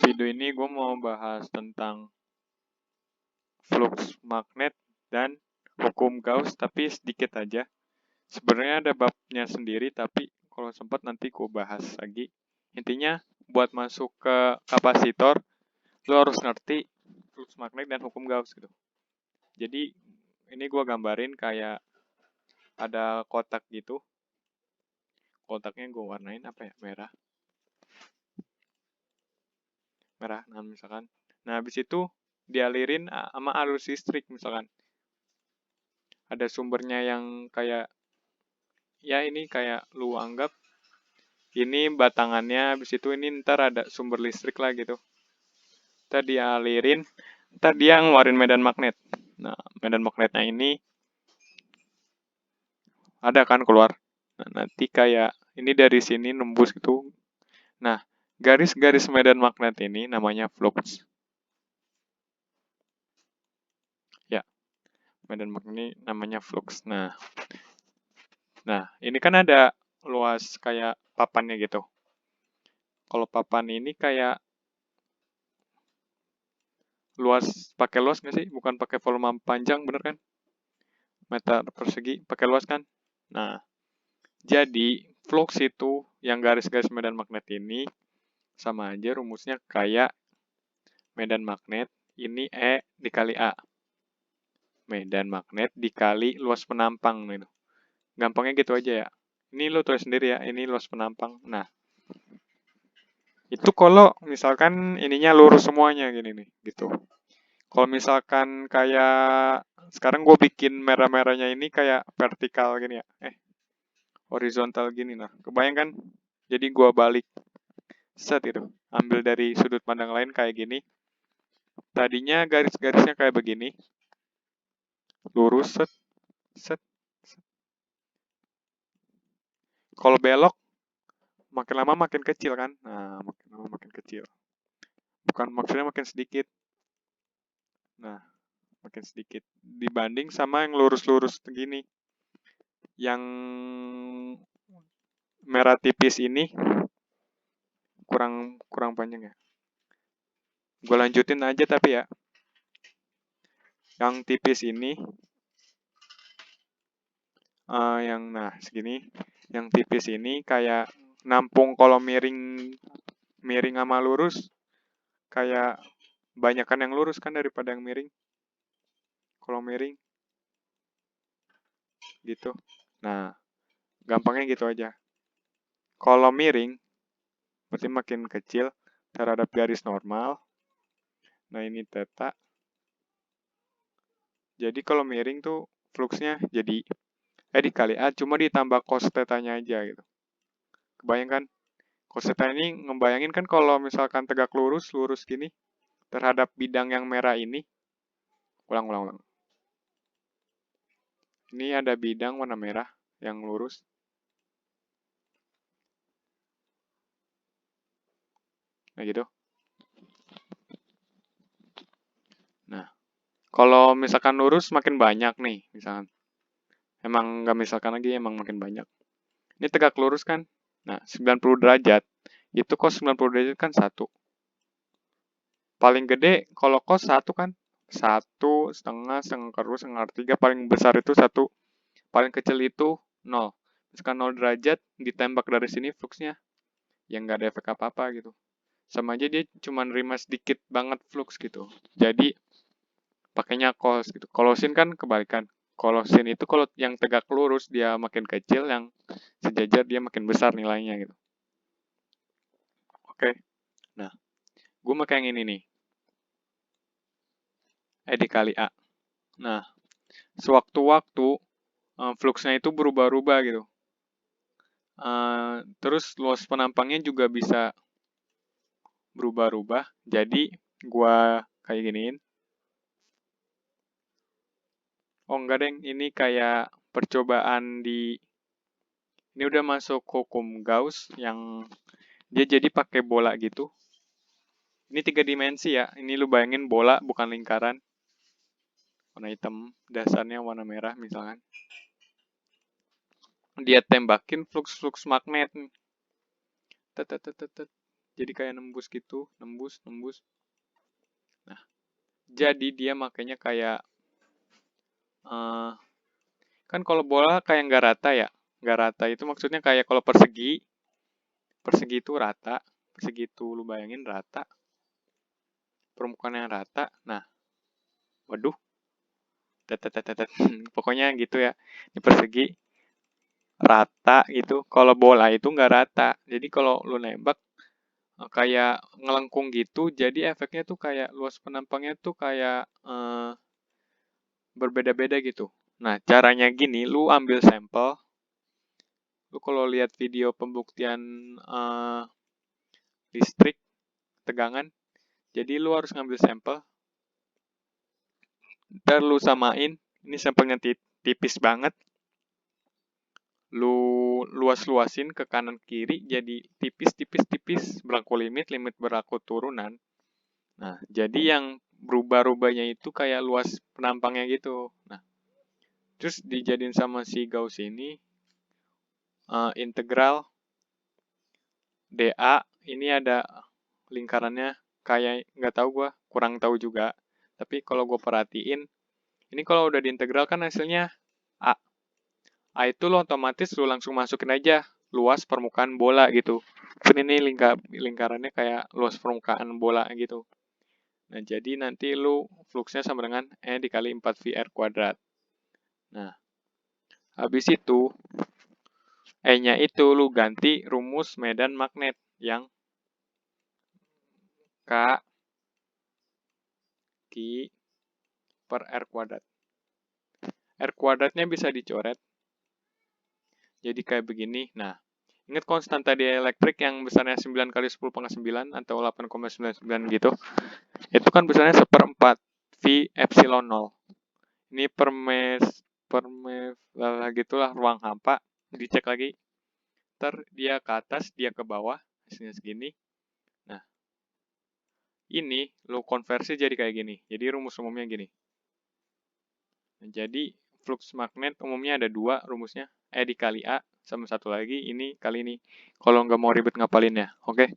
video ini gue mau bahas tentang flux magnet dan hukum Gauss, tapi sedikit aja. Sebenarnya ada babnya sendiri, tapi kalau sempat nanti gue bahas lagi. Intinya, buat masuk ke kapasitor, lo harus ngerti flux magnet dan hukum Gauss gitu. Jadi, ini gue gambarin kayak ada kotak gitu. Kotaknya gue warnain apa ya? Merah. Nah misalkan. Nah, habis itu dialirin sama arus listrik misalkan. Ada sumbernya yang kayak, ya ini kayak lu anggap ini batangannya, habis itu ini ntar ada sumber listrik lah gitu. Ntar dialirin, ntar dia ngeluarin medan magnet. Nah, medan magnetnya ini ada kan keluar. Nah, nanti kayak ini dari sini nembus gitu. Nah, garis-garis medan magnet ini namanya flux. Ya, medan magnet ini namanya flux. Nah, ini kan ada luas kayak papannya gitu. Kalau papan ini kayak luas, pakai luas nggak sih? Bukan pakai volume panjang, bener kan? Meter persegi, pakai luas kan? Nah, jadi flux itu yang garis-garis medan magnet ini sama aja rumusnya kayak medan magnet ini E dikali A. Medan magnet dikali luas penampang gitu. Gampangnya gitu aja ya. Ini lo tulis sendiri ya, ini luas penampang. Nah, itu kalau misalkan ininya lurus semuanya gini nih, gitu. Kalau misalkan kayak sekarang gue bikin merah-merahnya ini kayak vertikal gini ya, horizontal gini nah. Kebayang kan? Jadi gue balik set itu, ambil dari sudut pandang lain kayak gini. Tadinya garis-garisnya kayak begini, lurus set, set, set. Kalau belok makin lama makin kecil kan? Nah, makin lama makin kecil. Bukan maksudnya makin sedikit. Nah, makin sedikit dibanding sama yang lurus-lurus begini. Yang merah tipis ini kurang panjang ya. Gue lanjutin aja tapi ya. Yang tipis ini nah segini. Yang tipis ini kayak nampung kalau miring sama lurus kayak banyakan yang lurus kan daripada yang miring. Kalau miring gitu. Nah, gampangnya gitu aja. Kalau miring berarti makin kecil terhadap garis normal. Nah, ini theta. Jadi kalau miring tuh fluxnya jadi dikali A cuma ditambah cos theta-nya aja gitu. Kebayangkan? Cos theta ini ngebayangin kan kalau misalkan tegak lurus gini terhadap bidang yang merah ini. Ulang. Ini ada bidang warna merah yang lurus. Nah gitu. Nah, kalau misalkan lurus makin banyak nih, misalkan. Emang nggak misalkan lagi, emang makin banyak. Ini tegak lurus kan? Nah, 90 derajat. Itu cos 90 derajat kan 1. Paling gede kalau cos 1 kan? 1,5, setengah kedua, setengah ketiga. Paling besar itu 1. Paling kecil itu 0. Misalkan 0 derajat, ditembak dari sini fluxnya. Yang nggak ada efek apa-apa gitu. Sama aja dia cuma nerima sedikit banget flux gitu. Jadi, pakainya cos gitu. Kalau sin kan kebalikan. Kalau sin itu kalau yang tegak lurus dia makin kecil, yang sejajar dia makin besar nilainya gitu. Oke. Nah, gue pakai yang ini nih. Dikali A. Nah, sewaktu-waktu fluxnya itu berubah-ubah gitu. Terus luas penampangnya juga bisa berubah-ubah. Jadi, gue kayak giniin. Oh enggak deng, ini kayak percobaan di... Ini udah masuk hukum Gauss yang dia jadi pakai bola gitu. Ini 3 dimensi ya. Ini lu bayangin bola bukan lingkaran. Warna hitam, dasarnya warna merah misalkan. Dia tembakin flux magnet. Jadi kayak nembus gitu, nembus. Nah, jadi dia makanya kayak eh, kan kalau bola kayak nggak rata ya. Nggak rata itu maksudnya kayak kalau persegi, persegi itu rata, persegi itu lu bayangin rata, permukaan yang rata. Nah, waduh, tetetetetet. Pokoknya gitu ya. Ini persegi rata gitu. Kalau bola itu nggak rata. Jadi kalau lu nembak kayak ngelengkung gitu, jadi efeknya tuh kayak luas penampangnya tuh kayak berbeda-beda gitu. Nah, caranya gini, lu ambil sampel, lu kalau lihat video pembuktian listrik, tegangan, jadi lu harus ngambil sampel, ntar lu samain, ini sampelnya tipis banget, lu luas-luasin ke kanan kiri, jadi tipis, berlaku limit berlaku turunan. Nah, jadi yang berubah-ubahnya itu kayak luas penampangnya gitu. Nah, terus dijadiin sama si Gauss ini, integral dA, ini ada lingkarannya, kayak nggak tahu gua, kurang tahu juga. Tapi kalau gue perhatiin, ini kalau udah diintegral kan hasilnya A. A itu lo otomatis lo langsung masukin aja luas permukaan bola gitu. Kan ini lingkarannya kayak luas permukaan bola gitu. Nah, jadi nanti lu fluxnya sama dengan E dikali 4VR kuadrat. Nah, habis itu, E-nya itu lu ganti rumus medan magnet yang K Q per R kuadrat. R kuadratnya bisa dicoret. Jadi kayak begini. Nah, ingat konstanta dielektrik yang besarnya 9 kali 10 pangkat 9 atau 8,99 gitu. Itu kan besarnya seperempat V epsilon 0. Ini gitulah ruang hampa. Dicek lagi. Ntar dia ke atas, dia ke bawah. Hasilnya segini. Nah, ini lo konversi jadi kayak gini. Jadi rumus umumnya gini. Nah, jadi flux magnet umumnya ada dua rumusnya. E dikali A sama satu lagi ini kali ini. Kalau nggak mau ribet ngapalinnya, oke?